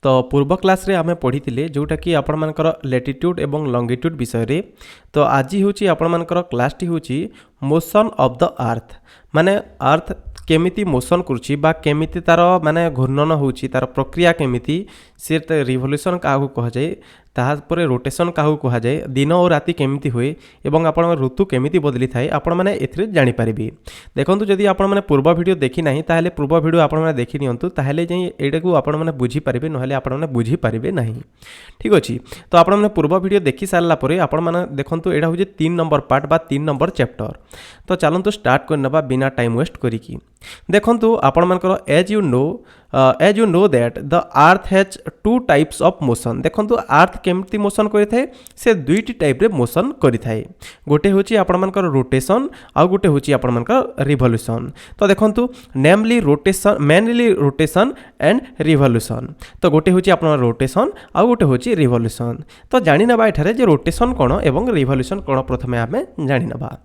तो पूर्व क्लास रे आमे पढ़ी जोटा कि आपण मानकर लैटिट्यूड एवं लॉन्गिट्यूड विषय रे। तो आज हूँ आपण मानकर क्लास टी हूँ मोशन ऑफ द अर्थ माने अर्थ केमिति मोशन करुच्ची बा केमिति तार माने घूर्णन होउची तार प्रक्रिया केमिति से रिवोल्यूशन क्या कह जाए तापर रोटेशन क्या कह जाए दिन और राति केमिति हुए एवं आपण ऋतु केमिति बदली थाए आपण माने एथिरे जानि परिबे। देखंतु जदि आपण माने पूर्व वीडियो देखि नाही ताहेले पूर्व वीडियो आपण माने देखि नियंतु ताहेले जे एटा को आपण माने बुझी परिबे नहले आपण माने बुझी परिबे नाही। ठीक अछि तो आपण माने पूर्व वीडियो देखि सारला परे आपण माने देखंतु एटा होजे 3 नंबर पार्ट बा 3 नंबर चैप्टर। तो चलंतु स्टार्ट करनबा बिना टाइम वेस्ट करिकी। देखंतु आपण मानकर as you know that the earth has two types of motion. देखंतु अर्थ केमती मोशन करिथाय से दुईटी टाइप रे मोशन करिथाय गोटे होची आपण मानकर रोटेशन आ गोटे होची आपण मानकर रिवोल्यूशन। तो देखंतु नेमली रोटेशन एंड रिवोल्यूशन। तो गोटे होची आपण रोटेशन आ गोटे होची रिवोल्यूशन। तो जानि नबा एठारे जे रोटेशन कोन एवं रिवोल्यूशन कोन प्रथमे आमे जानि नबा।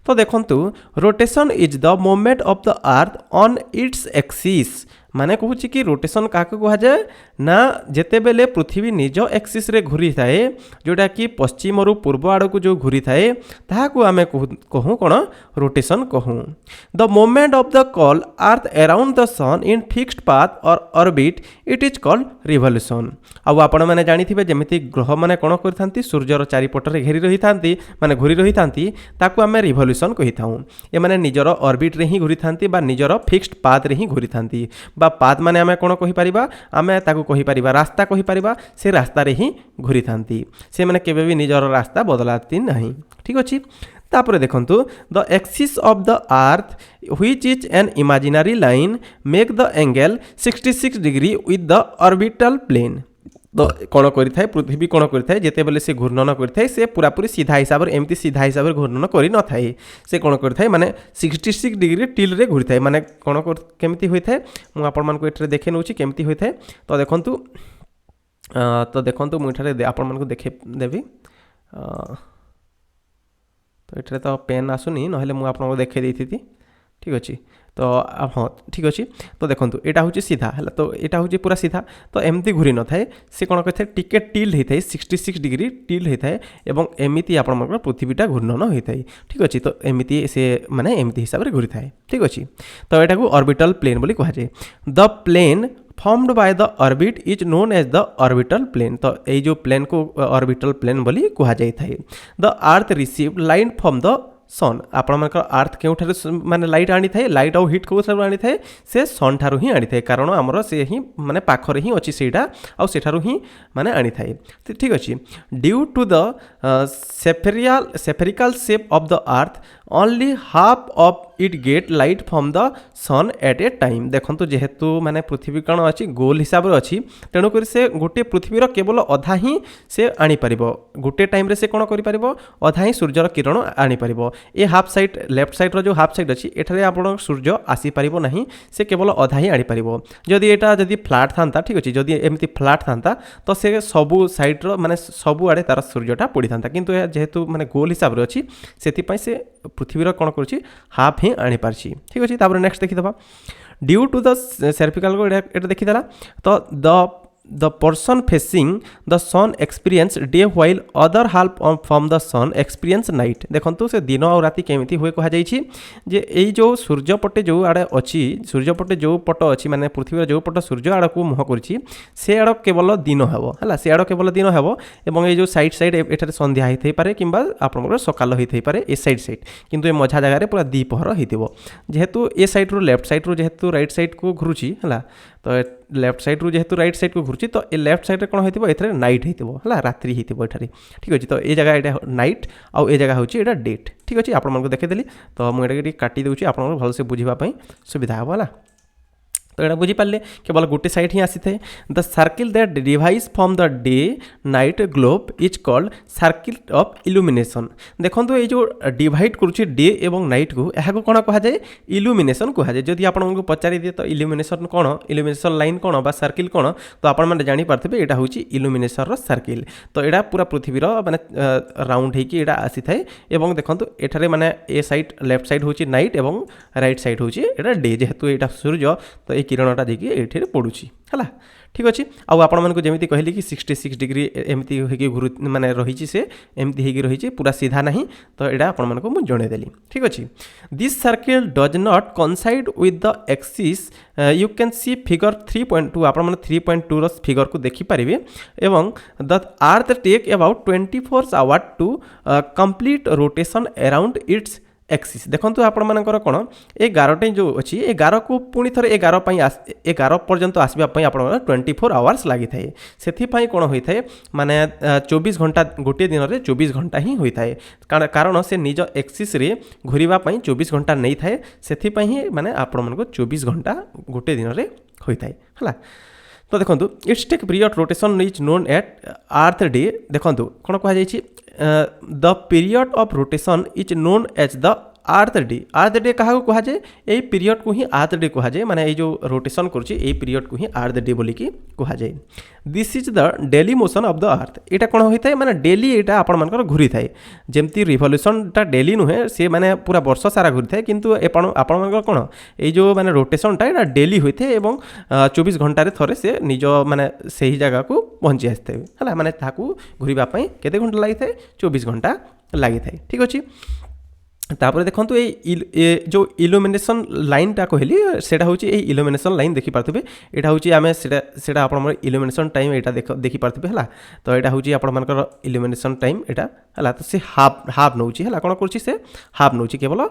तो देखंतु rotation is the movement of the earth on its axis माने कहूँ कि रोटेशन क्या कह जाए ना जेते बेले पृथ्वी निज एक्सिस रे घूरी थाए जोटा कि पश्चिम रु पूर्व आड़ को जो घूरी थाए ताहाकू आमे कहूँ कौन रोटेशन कहूँ। The movement of the call earth around the sun in fixed path और orbit it is called revolution. आउ आपण माने जानिथिबे जेमिति ग्रह माने कोन करथांती सूर्यर चारिपटरे घेरी रही थांती माने घूरी रही थांती ताकू आमे रिवोल्यूशन कहि थाउ। ए माने निजर ऑर्बिट रे ही घूरी थांती बा निजर फिक्स्ड पाथ रे ही घूरी थांती बा पाथ माने आमे कोन कहि परिबा आमे ताकू कहि परिबा रास्ता कहि परिबा से रास्ता रे ही घूरी थांती से माने केबे भी निजर रास्ता बदलाती नहीं। ठीक अछि तापर देखंतु the axis of the earth which is an imaginary line make the angle 66 degree with the orbital plane. तो कौन करें पृथ्वी कौन करें जिते बेले से घूर्णन करें से पूरापूरी सीधा हिसाब से एमती सीधा हिसाब से घूर्णन कर न थाए से कौन करें माने 66 डिग्री टिल रे घूरी थाए माने कौन केमती होता है मुझे आपण मानक एठरे देखे नउची केमती होता है। तो देखंतु मुझे आपण मानक देखे देवी तो एठरे तो पेन आसुनी नहले मु आपन देखे देथि। ठीक अछि तो हाँ ठीक अच्छे। तो देखो यहाँ हूँ सीधा है तो यहाँ हूँ पूरा सीधा तो एमती घूरी न थाए से कौन करें टिके टिल्ड होता है 66 डिग्री टिल्ड होता है एवं एमती आप पृथ्वीटा घूर्णन होता है। ठीक अच्छे तो एमती से माने एमती हिसाब से घूरी थाए। ठीक अच्छे तो यहाँ को ऑर्बिटल प्लेन बोली कहुए। The plane formed by the orbit is known as the orbital plane. तो ये जो प्लेन को ऑर्बिटल प्लेन बोली कहुए। The earth received light from the sun आपण मानकर अर्थ के माने लाइट आनी थाए लाइट आउ हिट को आनी थाए से सन ठारू ही आनी थाए कारण आमर से ही माने पाखरे ही अच्छी सेटा आउ सेठारू ही माने आनी थाए। ठीक अच्छे due to the spherical shape of the earth only half of it get light from the sun at a time. देखो जेहेतु माने पृथ्वी कौन अच्छी गोल हिसाब से अच्छी तेणुक से गोटे पृथ्वीर केवल अधा ही से आनी परिबो गोटे टाइम रे से कौन करि परिबो अधा ही सूर्यर किरण आनी परिबो। ए हाफ साइड लेफ्ट साइड रो जो हाफ साइड अच्छी एठारे आपण सूर्य आसी परिबो नहीं से केवल अधा ही आनी परिबो। जदि एटा जदि फ्लैट थांता ठीक अच्छे जदि एमती फ्लैट थांता तो से सबु साइड रो माने सबु आड़े तार सूर्यटा पड़ी था किंतु जेहेतु माने गोल हिसाब से अच्छी से से पृथ्वीर कौन करुच्ची हाफ ही आनी पार्ची। ठीक अच्छे तापर नेक्स्ट देखीदबा ड्यू टू द सर्फिकल को एटा देखीदेला तो the person facing the sun experience day while other half from the sun experience night। देखंतु से दिन और राति केमिति हुए कहा जाइछि जे एई जो सूर्य पटे जो आड़े अछि सूर्य पटे जो पट अछि माने पृथ्वी जो पट सूर्य आड़ को मुह करछि से आड़ केवल दिन हेबो हला से आड़ केवल दिन हेबो एवं ए जो साइड साइड एठारे संध्या हेथै पारे किंबा आपनकर सकाल हेथै पारे ए साइड किंतु ए मझा जगह रे पूरा दीपहर हेतिबो जेहेतु ए साइड रो लेफ्ट साइड रो जेहेतु राइट साइड को घुरुछि हला तो लेफ्ट साइड रू जेहेतु राइट साइड को घुरुची तो ए लेफ्ट साइड रे कौन होइतिबो एथरे नाइट हेतिबो हला रात्रि हेतिबो एठारे। ठीक अछि तो ए जगह एटा नाइट आउ ए जगह होची एटा डेट। ठीक अछि आपण मन को देखे देली तो मु एटा काटी देउची आपण भल से बुझिबा पई सुविधा हो हला। तो यहाँ बुझीपारे केवल गोटे साइड ही आसी थाए। The circle that divides from the day night globe is called circle of illumination. देखो ये जो डिवाइड करुच्ची डे एवं नाइट को यह कौन कह जाए इल्यूमिनेशन कह जाए। जदि आपको पचारि दिए तो इल्यूमिनेशन कौन इल्यूमिनेशन लाइन कौन बा सर्किल कौन तो आप जानीपारे यहाँ हूँ इल्यूमिनेशन सर्किल। तो यहाँ पूरा पृथ्वीर माने राउंड होगी यहाँ आसी थाए एवं देखो एठारे माने ए साइड लेफ्ट साइड हूँ नाइट एवं राइट साइड हूँ यहाँ डे जेहेतु यहाँ सूर्य तो ए किरणटा जाकि एठी पड़ुछि हला ठीक अच्छे आउ आपण मानक जमी कहली कि 66 डिग्री एमती होगी घुरु माने रही से एमती होगी रही पूरा सीधा नहीं तो यहाँ आपण मानक मुझे जनईदेली ठीक अच्छे this circle does not coincide with the axis you can see figure 3.2 आपण माने 3.2 रो फिगर को देखि पारिबे एवं the earth take about 24 hour to complete rotation around its axis देखो आपण मानकर कौन ए गारटे जो अच्छी ए गार को पुणी थे ए गार ए गार पर्यंत आसवाई आप 24 आवर्स लगी थाए से कौन होता है माने 24 घंटा गोटे दिन में 24 घंटा ही होता है कारण से निज एक्सिस रे घूरवाई 24 घंटा नहीं थाए से माने आपण मानक 24 घंटा गोटे दिन में होता है तो देखो it's take period rotation is known at earth day देखो कौन कहुई the period of rotation is known as the earth day क्या कहुए यही पीरियड को ही अर्थ डे कहुए माने ये जो रोटेशन करुच्ची पीरियड को ही अर्थ डे बोलिकी कहुए this is the daily motion of the earth यहाँ कौन होता है माने डेली यहाँ आपण मानकर घूरी थाए जमती रिवोल्यूशनटा डेली नुहे सी माने पूरा वर्ष सारा घूरी थाए किंतु आपण मानकर कौन ये जो माने रोटेशनटा यहाँ डेली होता है एवं 24 घंटे थरे से निज माने सही जगह को पहुँची आसते है माने ताकू घूरवाई केते घंटा लगी थाए 24 घंटा लगी थाए ठीक अच्छे तापर देखो ये जो इल्यूमिनेशन लाइनटा कहली सेटा हूँ ये इल्यूमिनेशन लाइन देखी पार्थे यहाँ हूँ आम से आप इल्यूमिनेशन टाइम यहाँ देखी पार्थे है तो यहाँ हूँ आपर इल्यूमिनेशन टाइम यहाँ है तो सी हाफ नौ है कौन कर हाफ नौ केवल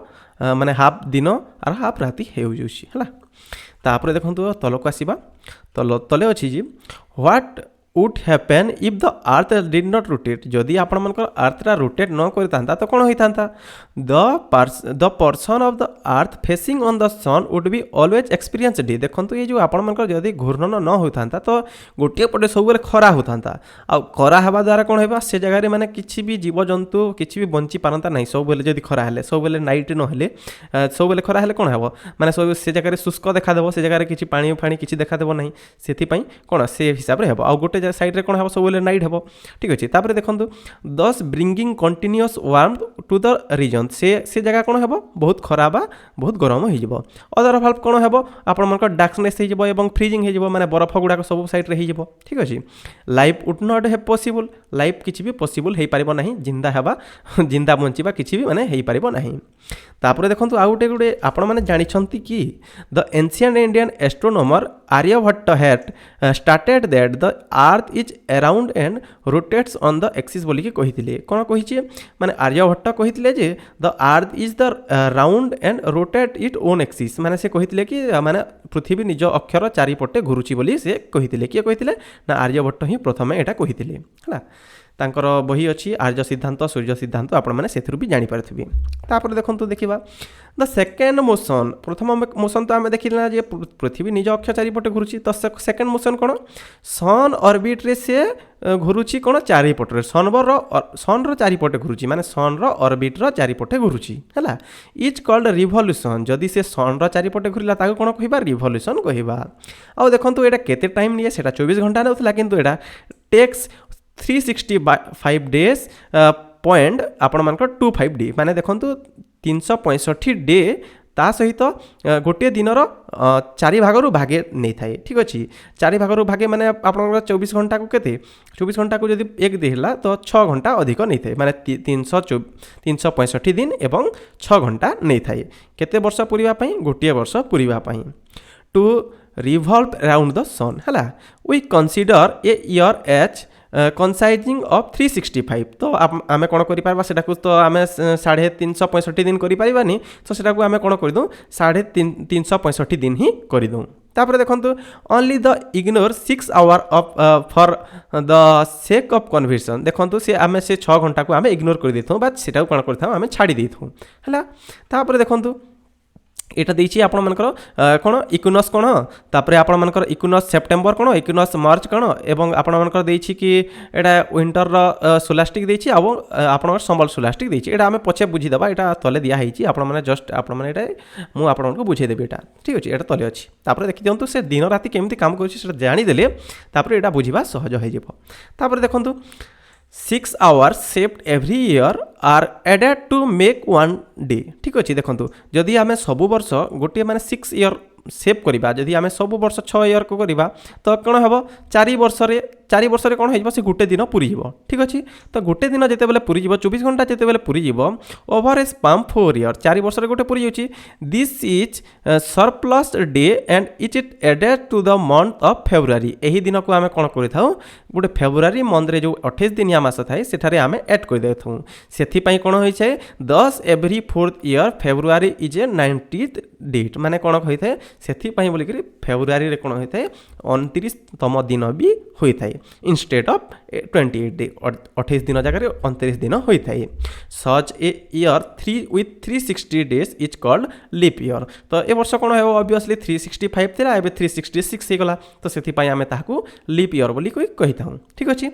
माने हाफ दिन और हाफ राति हो तापर देखो तलक आसवा तले अच्छी जी what would happen if the earth did not rotate जदि आपण मानकर अर्थटा रोटेट न करता तो कौन होता the portion of the earth facing on the sun would be always experience day देखो ये जो आपण मानकर जदि घूर्णन न होता तो गोटे पटे सब खरा होता आ खरा हवा द्वारा कौन होगा से जगह माने किसी भी जीवजंतु किसी भी बंची पारता ना सब बेले जदि खरा हेले सब बेले नाइट न सब बेले खरा हेले कौन हम माने सब से जगह शुष्क देखादेव से जगह किसी पानी फाणी किसी देखादेव ना से कौन से हिसाब से हम आ गोटे साइड रे कौन हम सब नाइट हम ठीक अच्छे तापर देखो 10 bringing continuous warm to the region से जगह कौन हम बहुत खरा बा बहुत गरम हो अदर हाल्फ कौन हम आपण मानक डार्कनेस हो फ्रीजिंग हो माने बरफ गुड़ाक सब साइड रे हो ठीक अच्छे life would not have possible life किसी भी पॉसिबल हो पार ना जिंदा हवा जिंदा बंचवा किसी भी माने हो पार ना तापर देखो आउ गोटे आपण मैंने जानते कि the ancient Indian astronomer Aryabhata had started that the earth is around and rotates on the axis बोलिकी कही कौन कही माने आर्यभट्ट कही जे the earth is the round and rotate it own axis माने से कही कि माने पृथ्वी निज अक्षर चारिपटे घुरुची बोली से कही किए कही ना आर्यभट्ट ही प्रथम यहाँ कही है तांकर बही अच्छी आर्य सिद्धांत सूर्य सिद्धांत आपण मैंने से भी जानीपारे तापर देखो देखा द सेकेंड मोशन प्रथम मोशन तो आम देखना जे पृथ्वी निज अक्ष चारिपटे घुरुची तो सेकेंड मोशन कौन सन ऑर्बिट रे से घुरुची कौन चारिपटे सन चारिपटे घुरुची माने सन ऑर्बिट चारिपटे घुरुची है इज कॉल्ड रिवोल्यूशन जदि से सन चारिपटे घुरला ताको कौन कहबा रिवोल्यूशन कहबा आ देखो यहाँ केते टाइम निए सेटा 24 घंटा नौला किंतु एटा टेक्स 365 डेज पॉइंट आपण मानकर 25 डे माने देखो 365 डे ता सहित गोटे दिनर 4 भागरू भागे नहीं थाए ठीक अच्छे 4 भागरू भागे माने आप 24 घंटा को केते 24 घंटा को जब एक देला तो 6 घंटा अधिक नहीं थाए माने 365 दिन एवं 6 घंटा नहीं थाए केते वर्ष पूरीबा पई गोटे वर्ष पूरीबा पई to revolve around the sun है we consider a year as consisting of 365 तो आम कौन कर तो आम 365 दिन करें तो सेटा आम कौन करदूँ 365 दिन ही करदूँ तापर देखो only the ignore 6 hour of for the sake of conversion देखो से आम से 6 घंटा को आम इग्नोर कर देथूँ बा सेटा कौन करता आम छाड़ी देथूँ है तापर देखो यहाँ देखिए आपण मानकर कौन इक्विनॉक्स कौन तापर आपण मानकर इक्विनॉक्स सेप्टेम्बर कौन इक्विनॉक्स मार्च कौन एवं आपण मानकर देछि कि एटा विंटर सोलास्टिक देछि आ आपण समर सोलास्टिक देछि एटा आमे पछे बुझीदेबा एटा तले दिया हेछि आपण माने जस्ट आपण माने एटा मु आपण को बुझे देबी एटा ठीक अछि एटा तले अछि तापर देखि दियंतु से दिन राति केमति काम करूछि सेटा जानि देले तापर एटा बुझिबा सहज हो जिवो तापर देखंतु 6 hours saved every year are added to make 1 day ठीक अच्छे देखो जदि आम सब वर्ष गोटे माने 6 ईयर सेव करवा जदि आम सब वर्ष 6 इयर को करवा तो कौन हम 4 वर्ष कौन हो से गोटे दिन पूरी ठीक अच्छे तो गोटे दिन जिते बेले पूरी 24 घंटा जिते बेले पूरी ओवर ए स्पाम 4 इयर 4 वर्ष गोटे पूरी जाऊँगी this is surplus day and it it added to the month of February यही दिन को आम कौन कर गोटे फेब्रुआरी मंथ रे जो 28 दिनिया मास थाए सेठारे आम एड कर दे से कौन होता है 10 every 4th year February is a 90th date माने कौन होता है से बोलिक फेब्रुआरी रे कौन होता है 29तम दिन भी होता है इंस्टेड ऑफ 28 डे 28 दिन जगह 29 दिन होता है such a year 3 with 360 days is called leap year तो ए वर्ष कौन है ऑब्वियसली 365 थिला एबे 366 हो गला तो से आम ताकू लीप ईयर बोली कही था ठीक अच्छे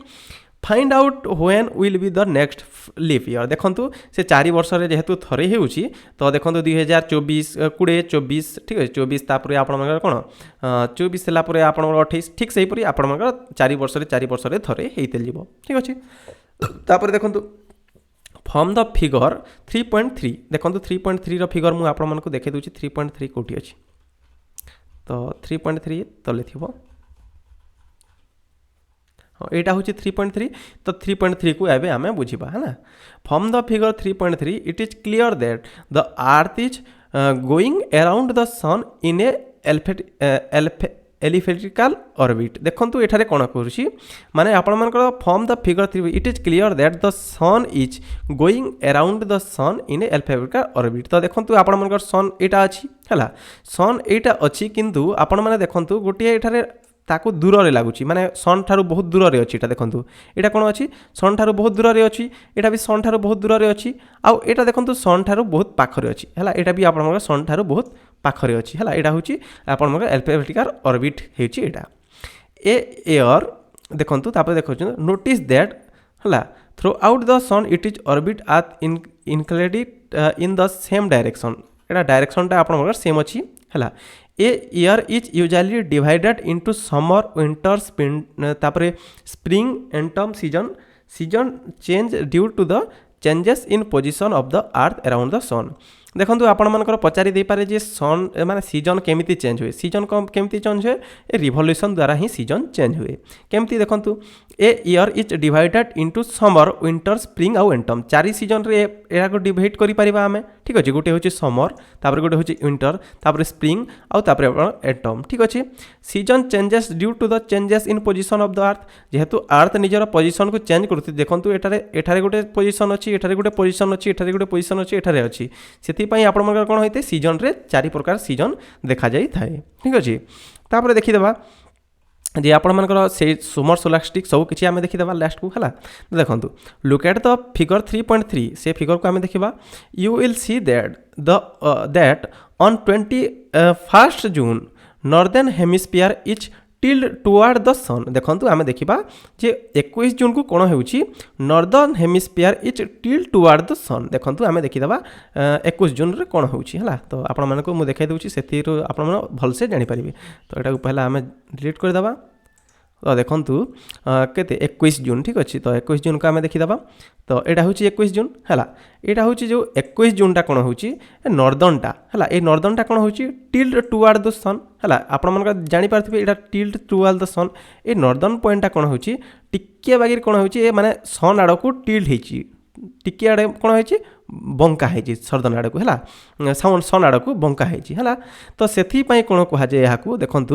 find out when will be the next leap year देखंतु से 4 वर्ष रे जेहेतु थरे हेउची तो देखंतु 2024 20 24 ठीक है 24 तापर आपण कोन 24 हला पर आपण 28 ठीक सही परी आपण 4 वर्ष रे थरे हेइते जीवो ठीक अछि तापर देखंतु फ्रॉम द फिगर 3.3 देखंतु 3.3 रो फिगर मु आपण मानको देखे दोची 3.3 कोठी अछि तो 3.3 तले थिबो यहाँ हूँ 3.3 तो 3.3 को एवं आम बुझा है ना from the figure 3.3 it is clear that the earth is going around the sun in a elliptical orbit देखो एठारे कौन करुँची माने आपण from the figure 3 it is clear that the sun is going around the sun in a elliptical orbit तो देखो आपण सन यहाँ अच्छी है सन यहाँ अच्छी किंतु आपण मैंने देखो गोटे एठारे ताकू दूर रे लगुच माने सन ठारू बहुत दूर रे अच्छी देखो यहाँ कौन अच्छी सन ठारू बहुत दूर रे अच्छी यहाँ भी सन ठारू बहुत दूर रे अच्छी आउ एटा देखो सन ठारू बहुत पाखरे अच्छी है यहाँ भी आप सन ठारू बहुत पाखरे अच्छी है यहाँ हूँ आप एलिप्टिकल ऑर्बिट होची एटा ए एयर देखो देखो नोटिस दैट है throughout the sun it is orbit at inclined in the same direction एटा डायरेक्शनटा आप सेम अच्छी है a year is usually divided into summer winter spring autumn season change due to the changes in position of the earth around the sun देखो आपण पचारि दे पारे जे सन माने season केमिति चेंज हुए सीजन केमिति चेंज हुए ए रिवोल्यूशन द्वारा ही सीजन चेंज हुए केमिति देखंतु ए year is divided into summer winter spring आउ एंटम 4 सीजन रे एरा को डिवाइड करि परिबा हमें ठीक अछि गोटे होची समर तापर गोटे होची विंटर तापर स्प्रिंग आउ तापर एंटम ठीक अछि season changes due to the changes in position of the earth जेहेतु अर्थ निजर पोजीशन को चेंज करथि देखंतु एठारे गोटे पोजीशन अछि एठारे गोटे पोजीशन अछि एठारे गोटे पोजीशन अछि एठारे अछि सेति आपण कौन होते सीजन रे 4 प्रकार सीजन देखा जाई थाए ठीक अच्छे तापर देखीदेवा जे आपण से समर सोलास्टिक सब किसी आम देखीदेवा लास्ट को है देखो लुक एट द फिगर 3.3 से फिगर को आम देखा you will see that on 21 June northern hemisphere is tilted toward the sun देखो आम देखा जे 21 जून को कौन हो northern hemisphere is tilted toward the sun देखो आम देखीदा 21 जून रे कौन हो तो आपण मानक मुझे देखा दूसरी से आप भलसे जानीपर तो यहाँ पहला आम डिलीट करदे तो देखु केते 21 जून ठीक अच्छे तो 21 जून को आम देखीदा तो यहाँ हूँ 21 जून है यहाँ हूँ जो 21 जूनटा कौन हो नॉर्दर्नटा है ये नॉर्दर्नटा कौन हो टिल्ड टुवर्ड द सन है आपण जानीपारे यहाँ टिल्ड टुवर्ड द सन ये नॉर्दर्न पॉइंटा कौन हो टिके बागिर कौन हो माने सन आड़ को टिल्ड हो टिके आड़े कौन हो बंका है सर्दन आड़ को है सन आड़ को बंका है तो से कौन कहुए यहाँ देखूँ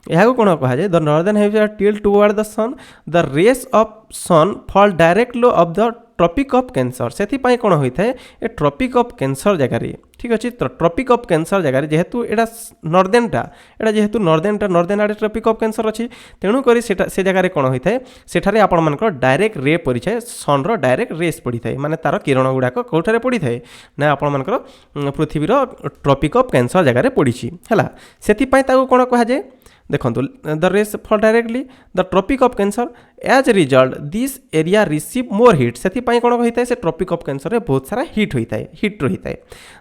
यहाँ कौन कहुए the northern hemisphere tilted toward the sun the rays of sun fall directly of the tropic of Cancer से कौन होता है ए ट्रॉपिक ऑफ कैंसर जगार ठीक अच्छे तो ट्रॉपिक ऑफ कैंसर जगार जेहेतु एटा नॉर्दर्नटा एटा जेहेतु नॉर्दर्न आड़े ट्रॉपिक ऑफ कैंसर अच्छी तेणुक से जगह कौन होता है सेठारे आपण मानकर डायरेक्ट रे पड़ी थाए सन रो डायरेक्ट रेस पड़ी थाए माने तार किरण गुड़ाक कौटारे पड़ी थाए ना आपण मानकर पृथ्वीर ट्रॉपिक ऑफ कैंसर जगह पड़ी है से कौन कहुए देखो the rays fall directly the tropic of Cancer as result this area receive more heat से कौन होता है से ट्रॉपिक ऑफ कैंसर में बहुत सारा हिट होता है हिट रही है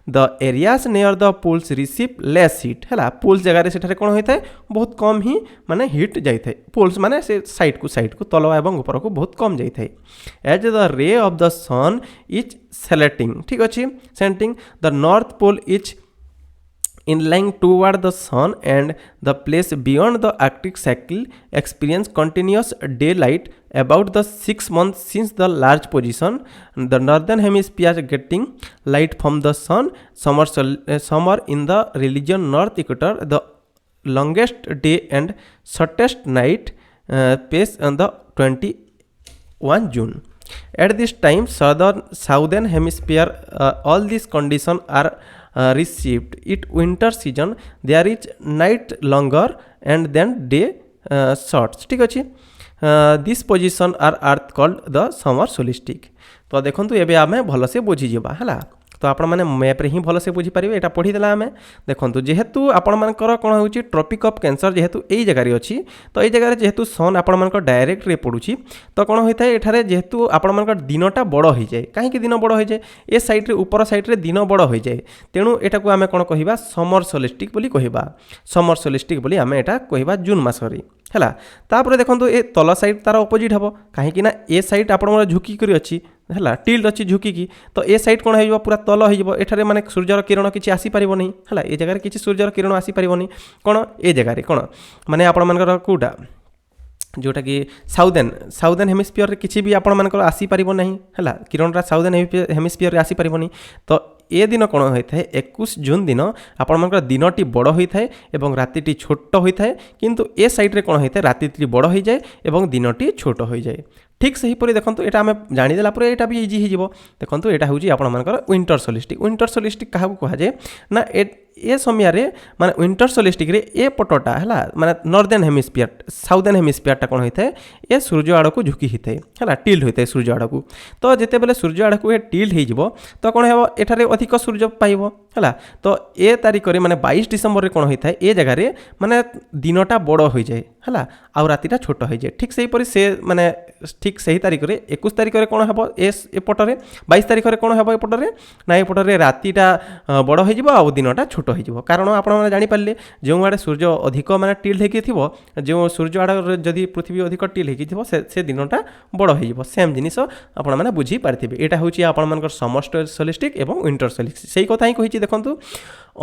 the areas near the poles receive less heat है पोल्स जगह से कौन होता है बहुत कम ही माने हिट जाए पोल्स माने से साइड को तल एवं ऊपर को बहुत कम जाए as the ray of the sun is selecting ठीक अच्छे सेंटिंग the north pole is inlying toward the sun, and the place beyond the Arctic Circle experience continuous daylight about the 6 months since the large position. The northern hemisphere getting light from the sun. Summer in the region north equator, the longest day and shortest night pace on the 21 June. At this time, southern hemisphere, all these conditions are received. It winter season, there is night longer and then day short. ठीक अच्छे. This position are earth called the summer solstice. तो देखो एबे आमे भल से बुझी जिबा हला. तो आपण मैंने मैप्रे ही भल से बुझीपारे यहाँ पढ़ीदेला आम देखो जेहेतु आपणकर कौन हो ट्रॉपिक ऑफ कैंसर जेहेतु यही जगार अच्छी तो ये जगह जेहेतु सन आपर डायरेक्ट रे पड़ुची तो कौन होता है एठारे जेहेतु आपर दिनटा बड़ हो जाए कहीं दिन बड़ हो जाए ए सैड्रे ऊपर सैड्रे दिन बड़ हो जाए तेणु यहाँ को आम कौन कह समर सोलिस्टिक बोली कहवा समर सोलिस्टिक बोली आम यहाँ कहवा जून मसरे है तापर देखो ए तल साइड तार अपोजिट हम कहीं ए साइड आप झुकिक अच्छी है टिल्ड अच्छी झुकिकी तो ए साइड कौन हो पूरा तल हो माने सूर्यर किरण किसी आसीपर नहीं है ये जगह किसी सूर्यर किरण आसीपर नहीं कौन ए जगह कौन माने आपण कौटा जोटा कि साउदर्न हेमिस्फीयर किसी भी आपण आसीपर नहीं है किरणटा साउदर्न हेमिस्फीयर आसीपर नहीं तो ए दिन कौन होता है 21 जून दिन आपण दिनटी बड़ होता है एवं रातिटी छोट होता है किंतु ए साइड्रे कौन होता है रातिटी बड़ हो जाए एवं दिनटी छोट हो जाए ठीक से हीपरी देखो यहाँ आम जानीदेला यहाँ भी इजी हो देखो यहाँ हूँ आपर विंटर सोलिस्टिक क्या कहुए ना ए समय माने विंटर सोलिस्टिक रे ए पटटा है माने नॉर्दर्न हेमिस्फीयर साउदर्न हेमिस्फीयरटा कौन होता है ये सूर्य आड़ को झुकी होता है टिल्ड होता है सूर्य आड़ को तो जिते बेले सूर्य आड़ को टिल्ड हो तो कौन हो एठारे अधिक सूर्य पाइब है तो ए तारीख में माने 22 डिसेम्बर कौन होता है ए जगार माने दिनटा बड़ हो जाए है आउ रातिटा छोट हो जाए ठीक से से माने ठीक से ही तारीख में 21 तारीख में कौन हम एपटरे 22 तारीख में कौन हम एपटरे ना एपटरे रातिटा बड़ हो दिनटा छोट हो कारण आपने जानीपारे जो आड़े सूर्य अधिक माने टिल्ड होगी जो सूर्य आड़ जदि पृथ्वी अधिक टिल्ड होगी दिनटा बड़ हो सेम जिनिस आपने बुझी पारे यहाँ हूँ आपर समर सोलिस्टिक और विंटर सोलिस्टिक से कथा ही कही देखो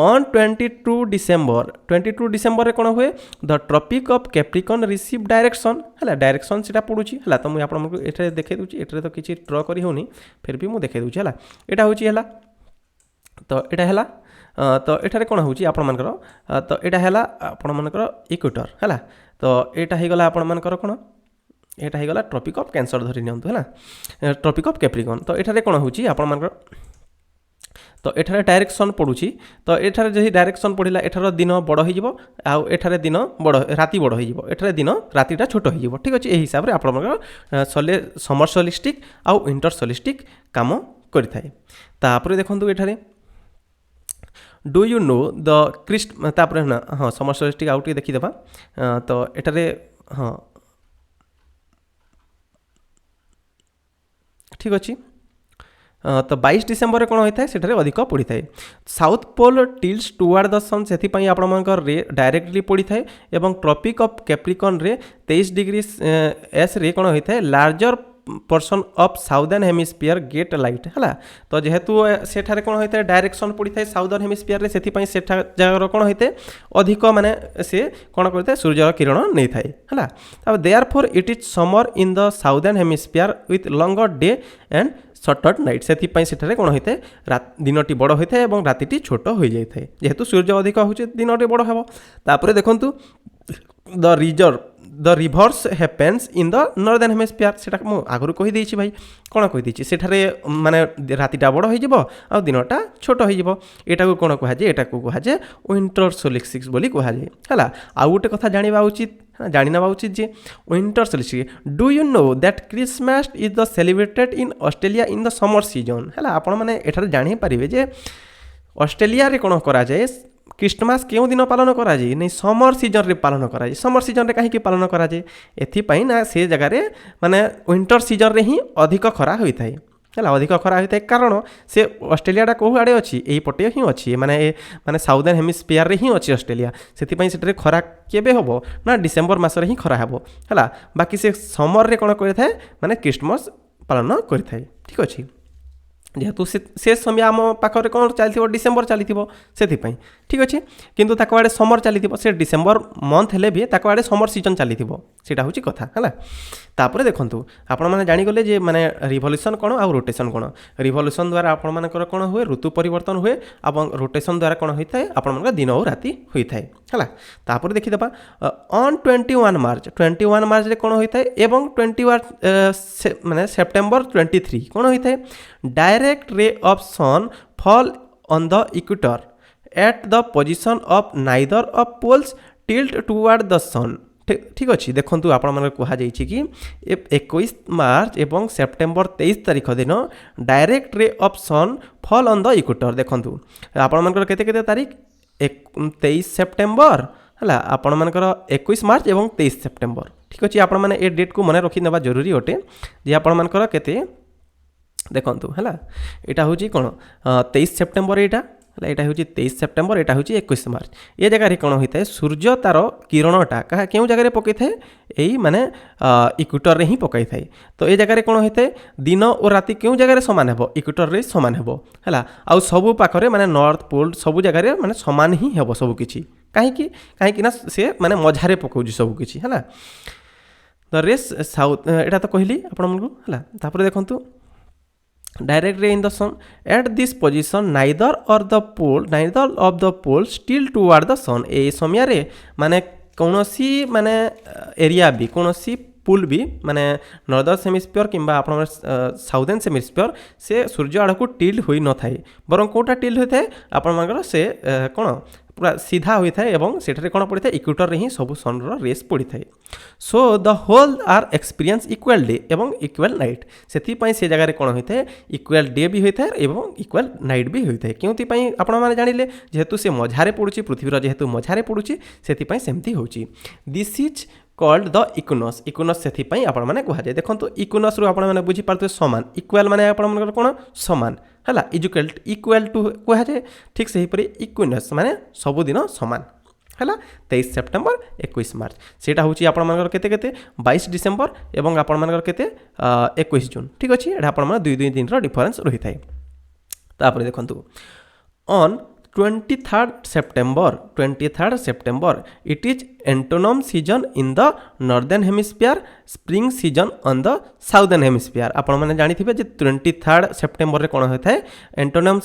ऑन 22 डिसेम्बर कौन हुए the tropic of Capricorn receive direction है डायरेक्शन से पड़ुची है तो मुझे आपको देखे दूसरी एटे तो किसी ड्र कर होनी फिर भी मुझे देखे दूसरी है यहाँ हूँ तो यहाँ है तो ये कौन हो तो यहाँ है आपर इक्वेटर है तो यहाँ होगला आपर कौन यहाँ होगला ट्रॉपिक ऑफ कैंसर धरी नियंतु है ट्रॉपिक ऑफ कैप्रिकॉर्न तो यहाँ कौन हो आपर तो एठारे डायरेक्शन पड़ुची तो एठारे जदि डायरेक्शन पड़िला एठार दिन बड़ हो एठारे दिन बड़ राति बड़ हो एठारे दिन रातिटा छोट हो ठीक अच्छे यही हिसाब से आपन समर सोलिस्टिक आउ विंटर सोलिस्टिक काम करें तापर देखो एठारे do you know the Christ तापर ना हाँ समर सोलिस्टिक आउ देखीदेवा तो एठारे हाँ ठीक अच्छे तो 22 डिसेम्बर कौन होता है सेठारे अधिक पड़ी था साउथ पोल टिल्स टुवार्ड द सन से आपर रे डायरेक्टली पड़ी था और ट्रॉपिक ऑफ कैप्रिकॉर्न रे 23 डिग्री एस रे कौन होता है larger person of southern hemisphere get light है तो जेहेतु सेठारे कौन होता है डायरेक्शन पड़ी था साउदर्न हेमिस्फीयर से जगह कौन होता है अधिक माने से कौन करता है सूर्य किरण नहीं थाए है तब therefore it is summer in the southern hemisphere with longer day and shorter night से कौन होता है दिनटी बड़ होता है और रातिटी छोट हो जाए जेहेतु सूर्य अधिक हो दिन बड़ हे तापर देखु the reverse happens in the northern hemisphere से आगु कहीदे भाई कौन कहीदे सेठारे माने रातिटा बड़ हो दिनटा छोट हो यहाँ कौन कहुए यहाँ कहुए विंटर सोलिस्टिक बोली कहुए है आउ गोटे कथा जाना उचित जाना उचित जे winter solstice do you know that Christmas is the celebrated in Australia in the summer season है आपण मैंने एठारे जानीपारे जे ऑस्ट्रेलिया रे कौन करा जाए क्रिसमस क्यों दिन पालन करा जाए नहीं समर सीजन रे पालन करा जाए समर सीजन रे कहीं पालन करा जाए एथिपाई ना से जगह रे माने विंटर सीजन रे ही अधिक खरा होता है अधिक खरा होता है कारण से ऑस्ट्रेलिया कौ आड़े अच्छी यही पटे ही अच्छी माने माने साउदर्न हेमिस्फीयर रे ही अच्छी ऑस्ट्रेलिया से खरा केबे हम ना डिसेम्बर मस ही खरा हे है बाकी से समर रे कौन करे माने क्रिसमस पालन करे ठीक अच्छे जेहेतु से समय आम पाखे कौन चलती डिसेम्बर चली से ठीक अच्छे किंतु ताको आड़े समर चली से डिसेम्बर मंथ हेले भी ताको आड़े समर सीजन चली सेटा हूँ कथा है तापर देखूँ आपण मैंने जानीगले जे माने रिवोल्यूशन कौन आ रोटेशन कौन रिवोल्यूशन द्वारा आपण मानकर कौन हुए ऋतु परिवर्तन हुए और रोटेशन द्वारा कौन होता है आपण मानकर दिन और राति होता है है तापर देखीदे ऑन 21 मार्च कौन होता है एवं 21 माने सेप्टेम्बर 23 कौन होता है direct ray of sun fall on the equator at the position of neither of poles tilt toward the sun ठीक अच्छे देखूँ आपण कहुई कि 21 मार्च एवं सेप्टेम्बर 23 तारीख दिन direct ray of sun fall on the equator देखूँ आपण केते तारीख 23 सेप्टेम्बर है आपण मानकर 21 मार्च एवं 23 सेप्टेम्बर ठीक अच्छे आपण मैंने ए डेट को मन रखी नेबा जरूरी अटे जे आपण मानकर केते देखंतु है यहाँ हूँ कौन 23 सेप्टेम्बर यहाँ यहाँ हूँ 23 सेप्टेम्बर यहाँ हूँ 21 मार्च ये जगह कौन होता है सूर्य तार किरणटा क्या क्यों जगह पकई थाए यही माने इक्वेटर ही पकई थाए तो ये जगह कौन होता है दिन और राति क्यों जगह सामान हो इक्वेटर रे सामान हो है आउ सबू पाखरे माने नॉर्थ पोल सबू जगह माने सामान ही हो सबकि कहीं ना से माने मझारे पकाउछि सबकि है द रेस साउथ यहाँ तो कहली आपको है देखूँ direct ray in the sun at this position neither of the pole still toward the sun ए समय माने कौनसी माने एरिया भी कौनसी पुल भी माने नॉर्दर्न सेमिस्फीयर किंबा आपण साउदर्न सेमिस्फीयर से सूर्य आड़ को टिल्ट होई न थाए बरं कोटा टिल्ट होता है आपण से कौन पूरा सीधा होता है एवं सेठारे कौन पड़ता है इक्वेटर ही सब सन रेस पड़ता है so the whole are experience equal day एवं इक्वल नाइट से जगह कौन होता है इक्वल डे भी होता है एवं इक्वल नाइट भी होता है क्योंपाई आपण मैंने जानिले जेहेतु से मझारे पड़ुची पृथ्वीर जेहेतु मझारे पड़ुची से सेमती होची दिस इज कॉल्ड द इक्विनोस से आपण मैंने कहुए देखो इक्विनोस रू मैंने बुझीपारे सामान इक्वाल माने आपण कौन सामान है इक्वाल टू कहुए ठीक से हीपरि इक्विनोस माने सबुदिन सामान है 23 सेप्टेम्बर 21 मार्च सेटा हूँ आपर केते 22 डिसेम्बर एवं आपर केते 21 जून ठीक अच्छे यहाँ आप दुई दुई दिन डिफरेन्स रही है तापर देखो on 23rd September it is antonym season in the northern hemisphere spring season on the southern hemisphere आपण मैंने जानिथिबे जे 23rd सेप्टेम्बर रे कोन होता है एंटोनम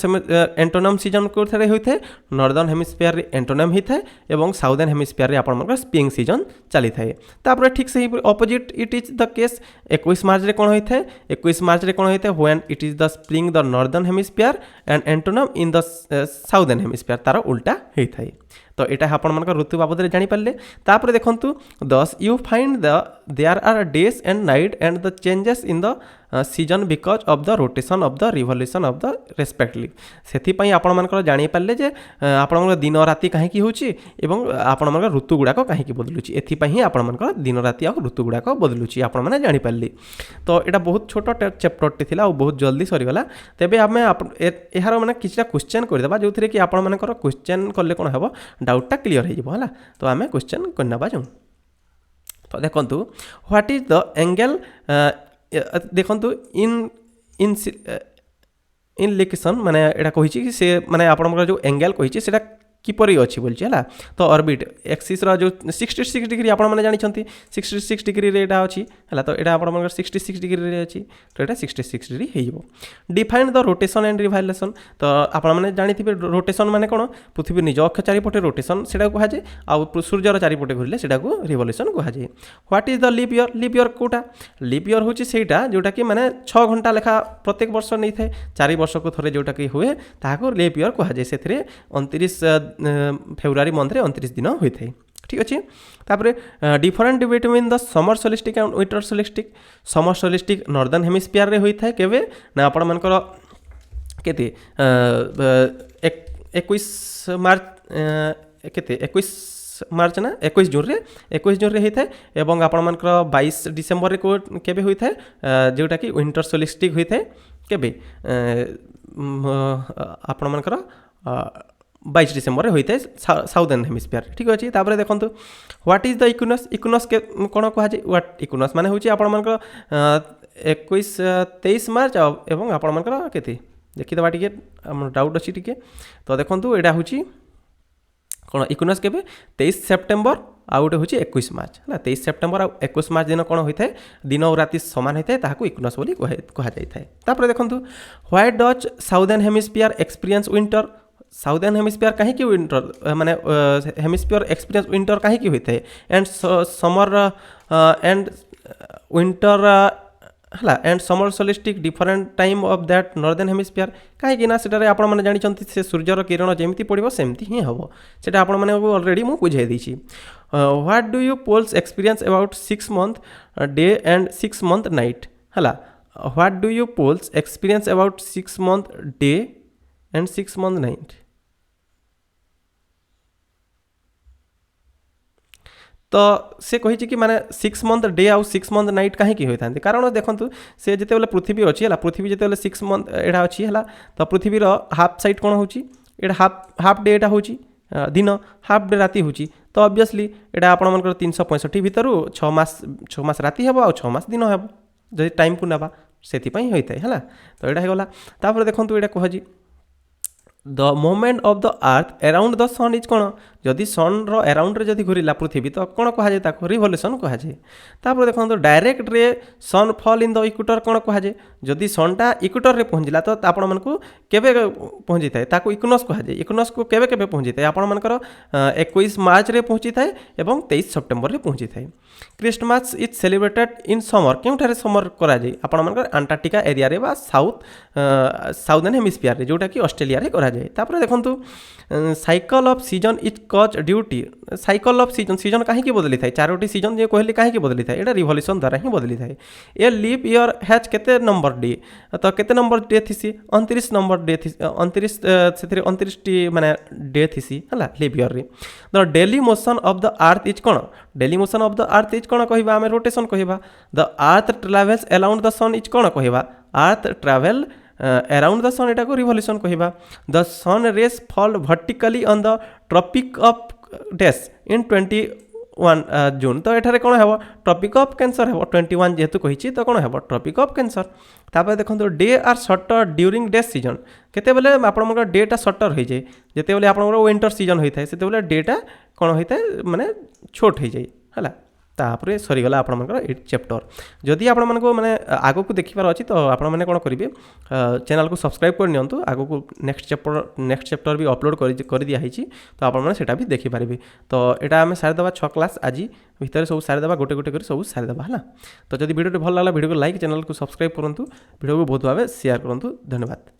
सीजन को होता है नॉर्दर्न हेमिस्फीयर रे एंटोनम होता है एवं साउदर्न हेमिस्फीयर रे आपण स्प्रिंग सीजन चली थाए तापर ठीक से opposite it is the case 21 मार्च रे कोन होता है 21 मार्च रे कोन होता है when it is the spring the northern hemisphere and antonym in the southern hemisphere तार उल्टा होता है तो यहाँ आपण ऋतु बाबद जानीपारे तापर देखूँ thus you find there are days and night and the changes in the season because of the rotation of the revolution of the respectively से आपण मानकर जानीपारे जे आपण दिन राति कहीं होउची आपण ऋतु गुड़ाक कहीं बदलुची एथि आपण मानकर दिन राति आ ऋतु गुड़ाक बदलुची आपण मैंने जानीपारे तो यहाँ बहुत छोट चैप्टरटी थिला और बहुत जल्दी सरीगला तेबे आम यार मैंने किसी क्वेश्चन करदेबा जो कि आपण मानकर क्वेश्चन कले कौन हम डाउटा क्लीयर हो तो आम क्वेश्चन करना जाऊँ तो देखो व्हाट इज द एंगल देखो इन लोकेशन माने यहाँ कही से माने आपण जो एंगल कही से किपरि अच्छी बोलছি है तो ऑर्बिट एक्सिस रो जो 66 डिग्री आपण माने जानिछंती 66 डिग्री रे एटा अछि हला तो एटा आपण 66 डिग्री रे अछि तो एटा 66 डिग्री हेइबो define the rotation and revolution तो आपण माने जानिथिबे रोटेशन माने कोन पृथ्वी निज अक्ष चारिपटे रोटेशन सेटा को कहा आ सूर्यर चारिपटे घुरले सेटा को रिवोल्यूशन कहा जाय what is the leap year कोटा लीप ईयर होछि सेटा जोटा कि माने 6 घंटा लेखा प्रत्येक वर्ष नै थाए 4 वर्ष को थरे जोटा कि हुए ताको लीप ईयर कहा जाय सेथरे 29 फेब्रुआरी मंथ रे 29 दिन होता है ठीक अच्छे तापर different between the summer solstice and winter solstice summer solstice northern hemisphere रे होता है केवे ना आपण मानकर केते 21 मार्च केते 21 मार्च ना 21 जून रे होता है एवं आपण मानकर 22 डिसेम्बर रे केबे होता है जोटा कि विंटर सोलिस्टिक होता है केबे आपण मानकर 22 डिसेम्बर होता है साउदर्न हेमिस्फीयर ठीक अच्छे तापर देखो व्हाट इज द इक्विनोस के कौन कह व्हाट इक्विनोस माने होची आपण मानकर 21 23 मार्च एवं आपण मानकर केते देखिदेवा टी डाउट अच्छी टी तो देखो यहाँ हूँ कौन इक्विनोक्स केबे 23 सेप्टेम्बर आउ गोटे हूँ 21 मार्च है 23 सेप्टेम्बर आ 21 मार्च दिन कौन होता है दिन और राति सामान होता है ताकू इक्विनोक्स बोली कहुए देखो why does southern hemisphere experience winter southern hemisphere कहीं विंटर माने हेमिस्फियर एक्सपीरियंस विंटर कहीं होता है एंड समर एंड विंटर है and summer solstice different time of that northern hemisphere कहीं सेटारे आपण मैंने जानते से सूर्यर किरण जमी पड़ो सेमती ही हम से आपण मैंने ऑलरेडी मुझे बुझे देती what do you poles experience about 6 month day and 6 month night है what do you poles experience about 6 month day and 6 month night तो से कही कि माने 6 मंथ डे आउ 6 मंथ नाइट कहीं होता है कारण देखो से जिते पृथ्वी अच्छी है पृथ्वी जिते 6 मंथ एटा अच्छी है तो पृथ्वीर हाफ साइड कौन हो हाफ डे एटा हूँ दिन हाफ डे राति हूँ तो ऑब्वियसली एटा आपंकर 365 भितर 6 मास राति हे 6 मास दिन हे जब टाइम को नेबा से होता है तो यहाँ होगा तापर देखो यहाँ कह the moment of the earth around the sun is कौन जदि सन अराउंड रे जदि घूरिला पृथ्वी तो कौन कहुए ताको रिवोल्यूशन कहुए तापर देखो डायरेक्ट रे सन फॉल इन द इक्वेटर कौन कहुए जदि सनटा इक्वेटर रे पहुँचला तो आपण मानकु केबे पहुँची थाए ताको इक्विनोक्स कहुए इक्विनोक्स को केबे केबे पहुँची थाए आपण मानकर 21 मार्च रे पहुँची थाए एवं 23 सेप्टेम्बर रे पहुँची थाए Christmas is celebrated in summer क्योंठारे समर करा जाए आपण मानकर अंटार्कटिका एरिया रे बा साउदर्न हेमिस्फियर रे जोटा कि ऑस्ट्रेलिया रे करा जाए तापर देखंतु साइकिल ऑफ सीजन इज कज duty cycle off season season कहीं बदली थाए 4टी सीजन जो कहली कहीं बदली थाए एटा रिवोल्यूशन द्वारा ही बदली थाए ए लीप ईयर हैज केते नंबर डे तो केते नंबर डे थीसी 29 नंबर डे थी 29 से 29 टी माने डे थीसी हला लीप ईयर रे the daily motion of the earth is कौन daily motion of the earth is कौन कहबा आमे रोटेशन कहबा the earth travels around the sun is कौन कहबा earth travel around the sun एटा को रिवोल्यूशन कहबा the sun rays fall vertically on the tropic of dash in 21 June तो एठारे कौन है ट्रॉपिक ऑफ कैंसर है 21 जेहेतु कही तो कौन है ट्रॉपिक ऑफ कैंसर तापर देखो day are shorter during day season केते बेले आपन डेटा शॉर्टर हो जाए जिते बेले आपन विंटर सीजन होता है से बेले डेटा कौन होता है माने छोट हो जाए है तापर सरीगला आपंकर ये चैप्टर जदि आपण माने आगो को देखिबार अच्छी तो आपण मैंने कौन करेंगे चैनल को सब्सक्राइब कर नियंतु आगो को नेक्स्ट चैप्टर भी अपलोड कर दिया तो आपण सेटा भी देखिपारे तो यहाँ आम सारीदेवा 6 क्लास आज भितर सब सारीदेवा गोटे गोटे कर सब सारीदेवा है तो जब वीडियो भल लगा वीडियो को लाइक चैनल को सब्सक्राइब करूँ वीडियो को बहुत भाव शेयर करूँ धन्यवाद।